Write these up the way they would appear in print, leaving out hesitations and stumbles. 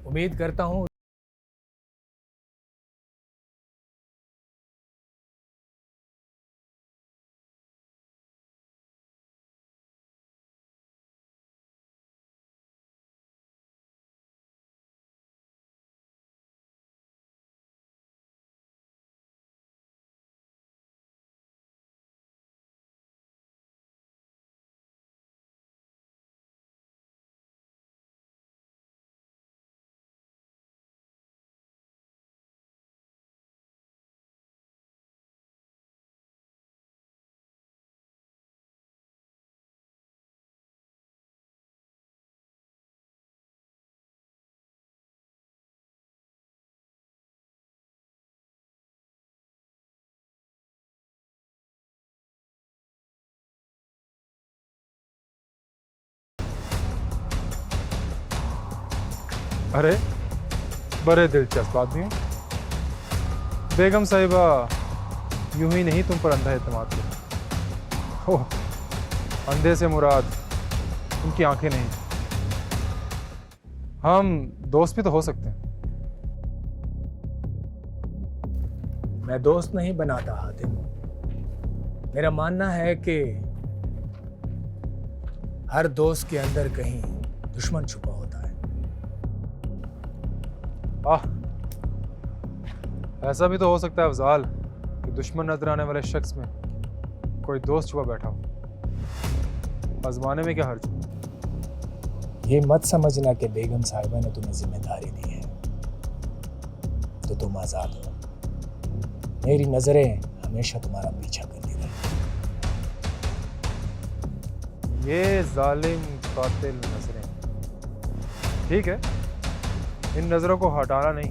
उम्मीद करता हूँ अरे बड़े दिलचस्प आदमी हो। बेगम साहिबा यूं ही नहीं तुम पर अंधा एतमाद किया। ओह, अंधे से मुराद उनकी आंखें नहीं, हम दोस्त भी तो हो सकते हैं। मैं दोस्त नहीं बनाता हातिम। मेरा मानना है कि हर दोस्त के अंदर कहीं दुश्मन छुपा होता है। आह, ऐसा भी तो हो सकता है अफजाल कि दुश्मन नजर आने वाले शख्स में कोई दोस्त छुपा बैठा हो। आजमाने में क्या हर्ज। ये मत समझना कि बेगम साहिबा ने तुम्हें जिम्मेदारी दी है तो तुम आजाद हो। मेरी नजरें हमेशा तुम्हारा पीछा करती रही। ये जालिम कातिल नजरें, ठीक है, इन नजरों को हटाना नहीं।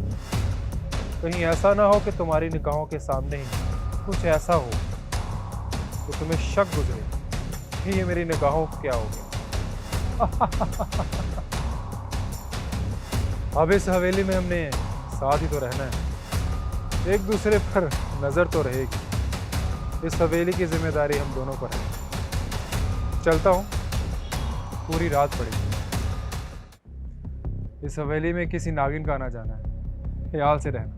कहीं ऐसा ना हो कि तुम्हारी निगाहों के सामने ही कुछ ऐसा हो तो तुम्हें शक गुजरे कि ये मेरी निगाहों को क्या हो गया। अब इस हवेली में हमने साथ ही तो रहना है, एक दूसरे पर नजर तो रहेगी। इस हवेली की जिम्मेदारी हम दोनों पर है। चलता हूँ, पूरी रात पड़ेगी। इस हवेली में किसी नागिन का आना जाना है, ख्याल से रहना।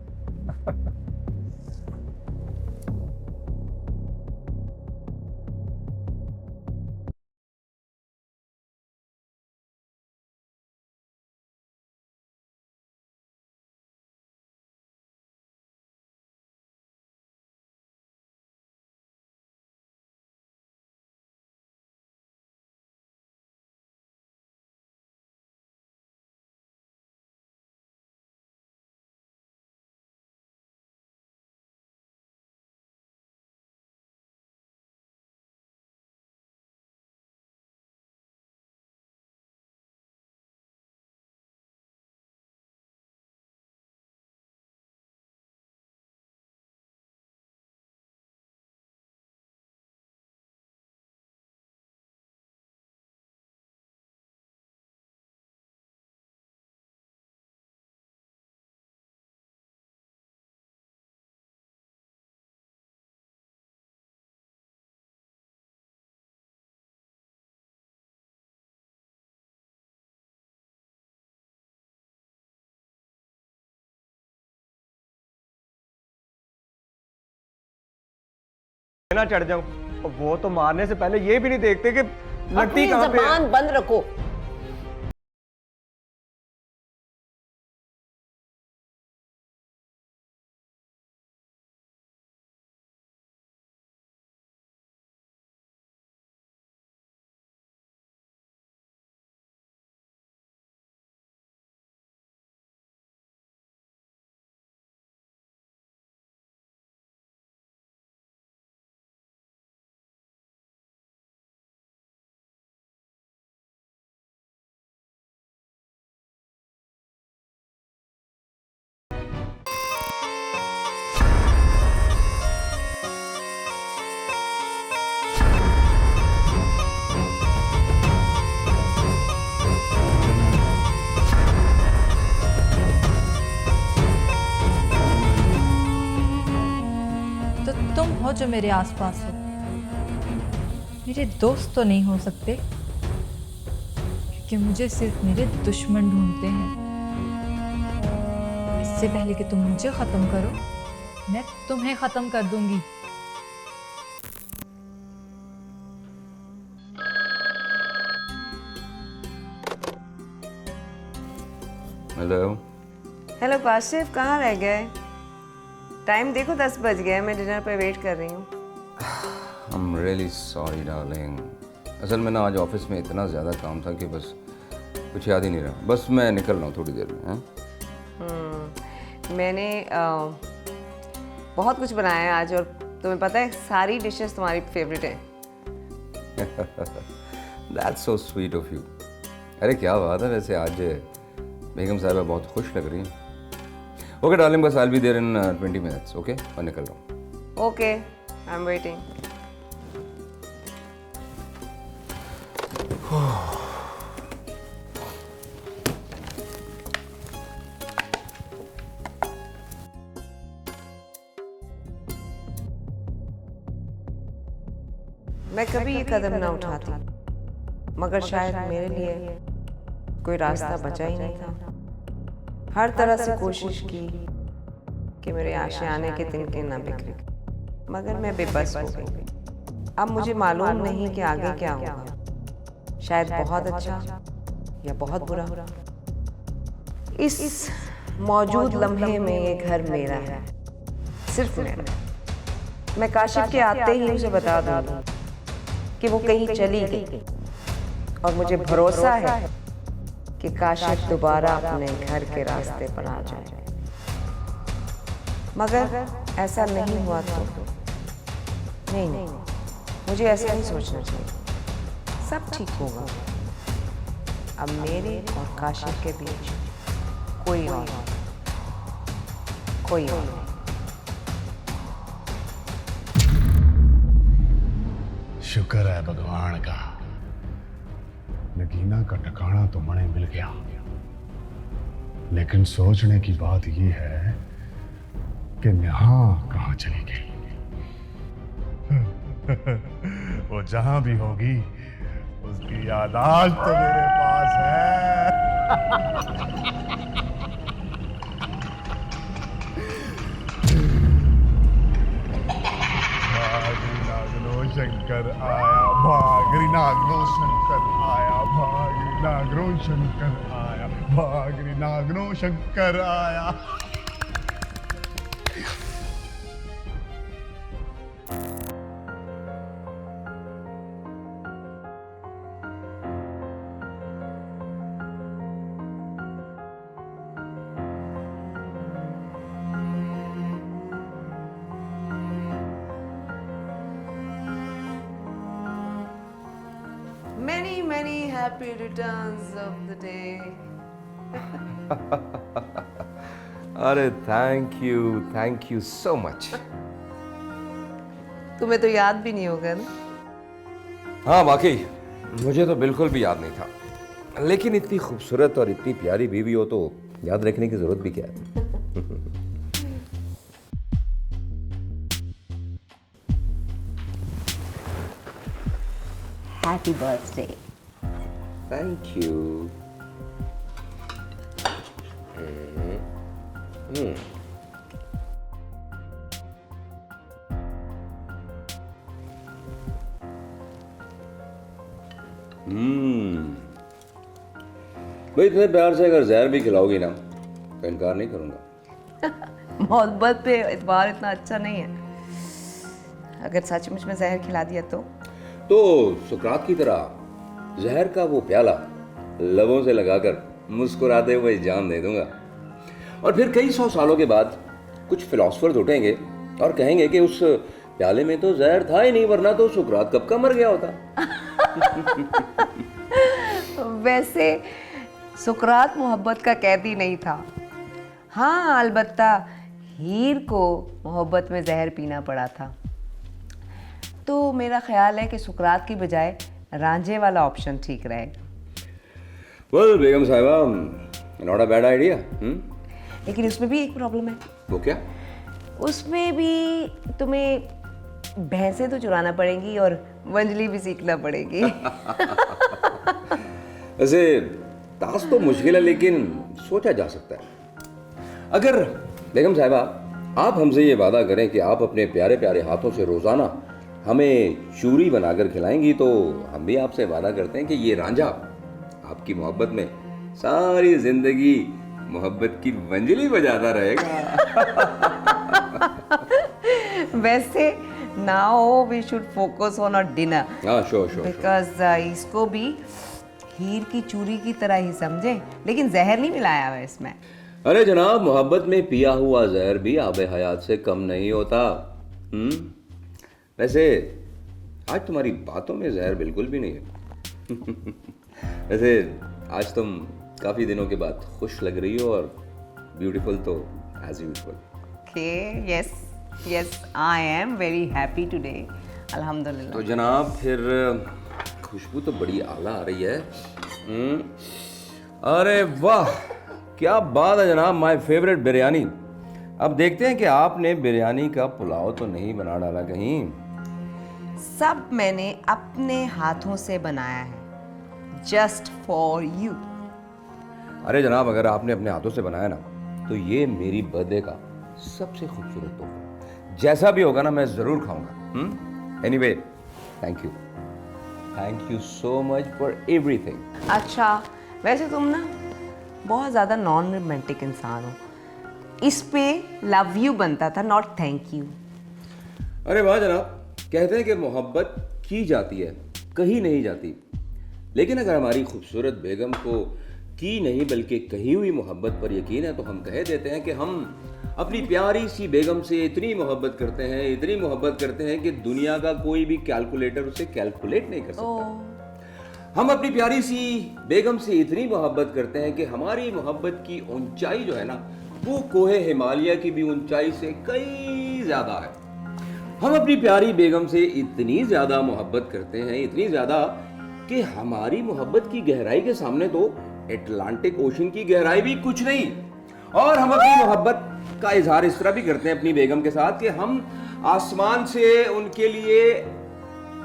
ना चढ़ जाऊं और वो तो मारने से पहले ये भी नहीं देखते कि लट्टी कहां पे है। जबान बंद रखो। तो तुम हो जो मेरे आसपास हो। मेरे दोस्त तो नहीं हो सकते क्योंकि मुझे सिर्फ मेरे दुश्मन ढूंढते हैं। इससे पहले कि तुम मुझे खत्म करो, मैं तुम्हें खत्म कर दूंगी। हेलो। हेलो काशिफ, कहाँ रह गए? टाइम देखो 10 बज गए, मैं डिनर पे वेट कर रही हूँ। I'm really sorry darling। असल में ना आज ऑफिस में इतना ज़्यादा काम था कि बस कुछ याद ही नहीं रहा। बस मैं निकल रहा हूँ थोड़ी देर में। मैंने बहुत कुछ बनाया है आज, और तुम्हें पता है सारी डिशेस तुम्हारी फेवरेट हैं। That's so sweet of you। अरे क्या बात है, वैसे आज बेगम साहिबा बहुत खुश लग रही हैं। ओके डार्लिंग, बस I'll be there in 20 minutes। Okay, मैं निकल रहा हूँ। Okay, I am waiting. मैं कभी ये कदम ना उठाती, मगर शायद मेरे लिए कोई रास्ता बचा ही नहीं था। हर तरह से कोशिश की कि मेरे आशियाने के तिनके ना बिखरे, मगर मैं बेबस हो गई। अब मुझे मालूम नहीं कि आगे क्या होगा, शायद बहुत अच्छा या बहुत बुरा। इस मौजूद लम्हे में ये घर मेरा है, सिर्फ मेरा। मैं काशिफ के आते ही उसे बता दूंगी कि वो कहीं चली गई, और मुझे भरोसा है कि काशिफ दोबारा अपने घर के रास्ते पर आ जाए। मगर ऐसा नहीं हुआ तो नहीं, मुझे ऐसा नहीं सोचना चाहिए। सब ठीक होगा। अब मेरे और काशिफ के बीच कोई और नहीं। शुक्र है भगवान का, नगीना का ठिकाना तो मणे मिल गया। लेकिन सोचने की बात यह है कि नेहा कहाँ चली गई। वो जहां भी होगी उसकी यादाश्त तो मेरे पास है। शंकर आया, भागरी नागनो शंकर आया, भागरी नागनो शंकर आया, भागरी नागनो शंकर आया। Many happy returns of the day। अरे थैंक यू सो मच। तुम्हें तो याद भी नहीं होगा ना। हाँ वाकई, मुझे तो बिल्कुल भी याद नहीं था। लेकिन इतनी खूबसूरत और इतनी प्यारी बीवी हो तो याद रखने की जरूरत भी क्या है। Happy birthday। Thank you. भाई इतने प्यार से अगर जहर भी खिलाओगी ना तो इनकार नहीं करूंगा। मोहब्बत पे इतबार इतना अच्छा नहीं है। अगर सचमुच में जहर खिला दिया तो सुकरात की तरह जहर का वो प्याला लबों से लगाकर मुस्कुराते हुए जान दे दूंगा। और फिर कई 100 सालों के बाद कुछ फिलोसफर्स उठेंगे और कहेंगे कि उस प्याले में तो जहर था ही नहीं, वरना तो सुकरात कब का मर गया होता। वैसे सुकरात मोहब्बत का कैदी नहीं था। हाँ, अलबत्ता हीर को मोहब्बत में जहर पीना पड़ा था। तो मेरा ख्याल है कि सुकरात की बजाय रांझे वाला ऑप्शन ठीक रहेगा। वेल बेगम साहिबा, नॉट अ बैड आइडिया। लेकिन उसमें भी एक प्रॉब्लम है। वो क्या? उसमें भी तुम्हें भैंसें तो चुराना पड़ेंगी और वंजली भी सीखना पड़ेगी। वैसे ताश तो मुश्किल है, लेकिन सोचा जा सकता है। अगर बेगम साहिबा आप हमसे ये वादा करें कि आप अपने प्यारे प्यारे हाथों से रोज़ाना हमें चूरी बनाकर खिलाएंगी, तो हम भी आपसे वादा करते हैं कि ये रांझा आपकी मोहब्बत में सारी जिंदगी मोहब्बत की वंजली बजाता रहेगा। वैसे now we should focus on our dinner, हाँ श्योर बिकॉज इसको भी हीर की चूरी की तरह ही समझे, लेकिन जहर नहीं मिलाया हुआ इसमें। अरे जनाब, मोहब्बत में पिया हुआ जहर भी आबे हयात से कम नहीं होता। वैसे आज तुम्हारी बातों में जहर बिल्कुल भी नहीं है। वैसे आज तुम काफी दिनों के बाद खुश लग रही हो और ब्यूटीफुल तो as usual. Okay, yes, I am very happy today. अल्हम्दुलिल्लाह। तो जनाब फिर खुशबू तो बड़ी आला आ रही है। अरे वाह, क्या बात है जनाब, माय फेवरेट बिरयानी। अब देखते हैं कि आपने बिरयानी का पुलाव तो नहीं बना डाला कहीं? सब मैंने अपने हाथों से बनाया है, जस्ट फॉर यू। अरे जनाब, अगर आपने अपने हाथों से बनाया ना, तो ये मेरी बर्थडे का सबसे खूबसूरत तोहफा, जैसा भी होगा ना मैं जरूर खाऊंगा। Anyway, thank you so much for everything. अच्छा, वैसे तुम ना बहुत ज़्यादा नॉन रोमांटिक इंसान हो, इस पे लव यू बनता था, नॉट थैंक यू। अरे वाह जनाब, कहते हैं कि मोहब्बत की जाती है, कही नहीं जाती। लेकिन अगर हमारी खूबसूरत बेगम को की नहीं बल्कि कही हुई मोहब्बत पर यकीन है, तो हम कह देते हैं कि हम अपनी प्यारी सी बेगम से इतनी मोहब्बत करते हैं कि दुनिया का कोई भी कैलकुलेटर उसे कैलकुलेट नहीं कर सकता। हम अपनी प्यारी सी बेगम से इतनी मोहब्बत करते हैं कि हमारी मोहब्बत की ऊंचाई जो है ना, वो कोहे हिमालय की भी ऊंचाई से कई ज्यादा है। हम अपनी प्यारी बेगम से इतनी ज्यादा मोहब्बत करते हैं, इतनी ज्यादा कि हमारी मोहब्बत की गहराई के सामने तो अटलांटिक ओशन की गहराई भी कुछ नहीं। और हम अपनी मोहब्बत का इजहार इस तरह भी करते हैं अपनी बेगम के साथ कि हम आसमान से उनके लिए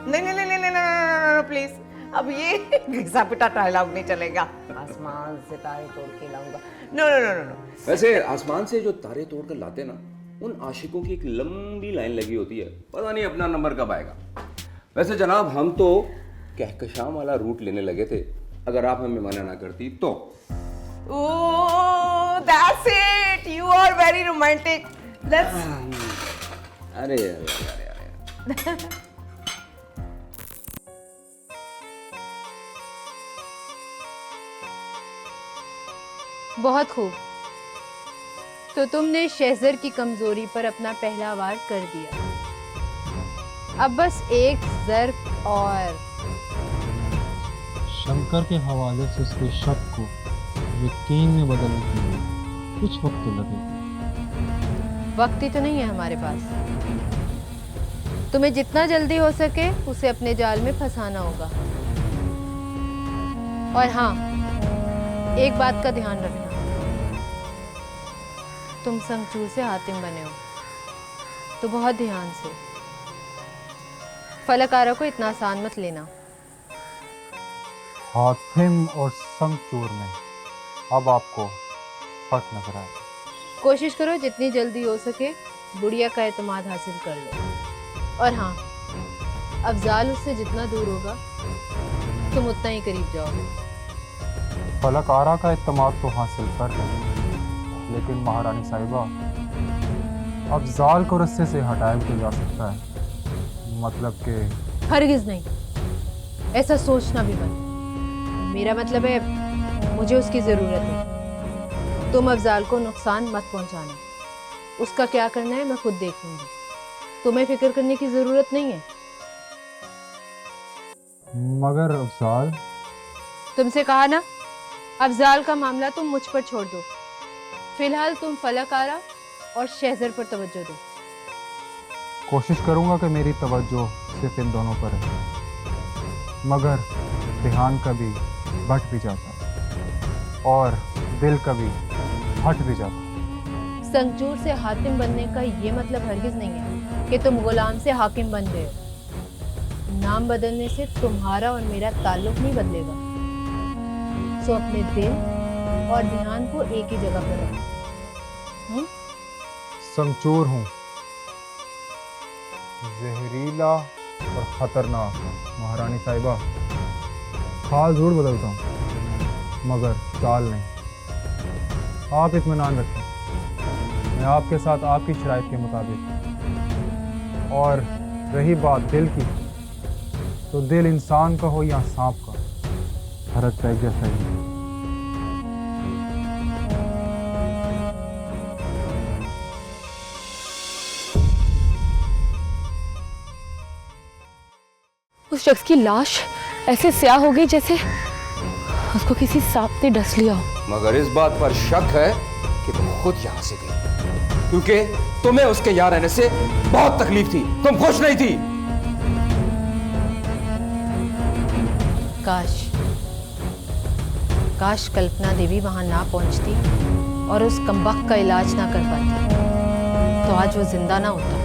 नहीं, प्लीज, अब ये घिसा पिटा डायलॉग नहीं चलेगा। आसमान से तारे तोड़ के लाऊंगा, नो। वैसे आसमान से जो तारे तोड़ कर लाते ना, उन आशिकों की एक लंबी लाइन लगी होती है, पता नहीं अपना नंबर कब आएगा। वैसे जनाब, हम तो कहकशां वाला रूट लेने लगे थे, अगर आप हमें मना ना करती तो। ओह, that's it, you are very romantic. Let's अरे बहुत खूब। तो तुमने शहज़र की कमजोरी पर अपना पहला वार कर दिया। अब बस एक ज़र्फ और शंकर के हवाले से उसके शक को यकीन में बदलने के लिए कुछ वक्त तो लगेगा। वक्त ही तो नहीं है हमारे पास। तुम्हें जितना जल्दी हो सके उसे अपने जाल में फंसाना होगा। और हाँ, एक बात का ध्यान रखना, तुम संगचूर से हातिम बने हो, तो बहुत ध्यान से। फलकारा को इतना आसान मत लेना। हातिम और संगचूर में अब आपको फर्क नजर आएगा। कोशिश करो जितनी जल्दी हो सके बुढ़िया का एतमाद हासिल कर लो। और हाँ, अफजाल उससे जितना दूर होगा तुम उतना ही करीब जाओगे। फलकारा का इत्तेमाद तो हासिल कर लेंगे, लेकिन महारानी साहिबा, अफजाल को रस्से से हटाया भी तो जा सकता है। मतलब कि हरगिज नहीं, ऐसा सोचना भी मत। मेरा मतलब है, मुझे उसकी ज़रूरत है। तुम अफजाल को नुकसान मत पहुंचाना। उसका क्या करना है मैं खुद देख लूंगी। तुम्हें फिक्र करने की ज़रूरत नहीं है। मगर अफजाल, तुमसे कहा ना, अफजाल का मामला तुम मुझ पर छोड़ दो। फिलहाल तुम फलकारा और शहज़र पर तवज्जो दो। कोशिश करूंगा कि मेरी तवज्जो सिर्फ इन दोनों पर है, मगर ध्यान कभी भट भी जाता है और दिल कभी हट भी जाता है। संगचूर से हातिम बनने का ये मतलब हरगिज नहीं है कि तुम गुलाम से हाकिम बन गए हो। नाम बदलने से तुम्हारा और मेरा ताल्लुक नहीं बदलेगा। सो अपने दिल और ध्यान को एक ही जगह पर रखो। समचूर हूँ, जहरीला और खतरनाक महारानी साहिबा। हाल जरूर बदलता हूँ मगर चाल नहीं। आप इत्मीनान रखें, मैं आपके साथ आपकी शराइत के मुताबिक। और रही बात दिल की, तो दिल इंसान का हो या सांप का, फर्क तो एक जैसा ही है। उस शख्स की लाश ऐसे स्याह हो गई जैसे उसको किसी सांप ने डस लिया हो। मगर इस बात पर शक है कि वो खुद यहाँ से गई, क्योंकि तुम्हें उसके यहाँ रहने से बहुत तकलीफ थी, तुम खुश नहीं थी। काश कल्पना देवी वहां ना पहुंचती और उस कमबख्त का इलाज ना कर पाती, तो आज वो जिंदा ना होता।